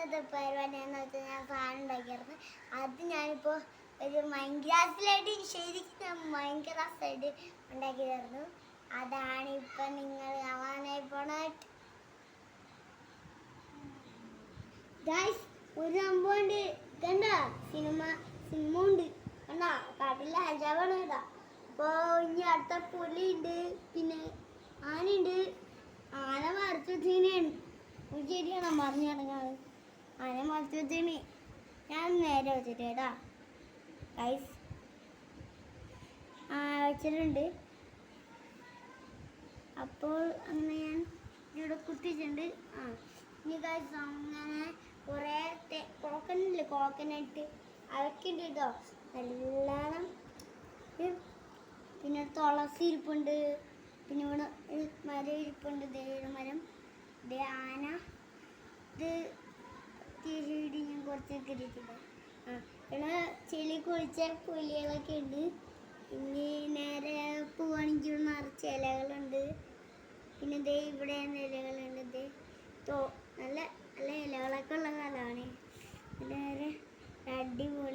ഇന്നത്തെ പരിപാടി എന്ന് വെച്ചാൽ ഞാൻ സാധനം ഉണ്ടാക്കിയായിരുന്നു. അത് ഞാനിപ്പോൾ ഒരു മൈൻക്രാഫ്റ്റിലായിട്ട് ശരിക്കും മൈൻക്രാഫ്റ്റായിട്ട് ഉണ്ടാക്കിയതായിരുന്നു. അതാണ് ഇപ്പം നിങ്ങൾ കാണാനായി പോണത്. ഗൈസ്, ഒരു സംഭവമുണ്ട്. കണ്ട സിനിമ ഉണ്ട് കണ്ട, കാട്ടിലെ രാജാവാണ് കേട്ടാ. അപ്പോൾ ഇനി അടുത്ത പുലിയുണ്ട്, പിന്നെ ആനയുണ്ട്. ആന മറിച്ച് വെച്ചീനാണ്. ശരിയാണോ മറിഞ്ഞു കിടങ്ങാറ്? ആന മറിച്ച് വെച്ചീന്. ഞാൻ നേരെ വെച്ചിട്ട് കേട്ടാ ഗൈസ്. വെച്ചിട്ടുണ്ട്. അപ്പോൾ അങ്ങനെ ഞാൻ ഇവിടെ കുത്തിയിട്ടുണ്ട്. ഇനി ഗൈസ് അങ്ങനെ കുറേ കോക്കനട്ട് അതൊക്കെയുണ്ട് കേട്ടോ നല്ലോണം. പിന്നെ തുളസി ഇരിപ്പുണ്ട്, പിന്നെ ഇവിടെ മരം ഇരിപ്പുണ്ട്, മരം. ഇത് ആന, ഇത് തിരിയിടി ഞാൻ കുറച്ചൊക്കെ ഇരിക്കുന്നത്. ഇവിടെ ചെളി കുളിച്ച പുലികളൊക്കെ ഉണ്ട്. ഇനി നേരെ പോവുകയാണെങ്കിൽ നിറച്ച് ഇലകളുണ്ട്. പിന്നെ ദേ ഇവിടെ ഇലകളുണ്ട്. നല്ല നല്ല ഇലകളൊക്കെ ഉള്ള സ്ഥലമാണ്. നേരെ അടിപൊളി.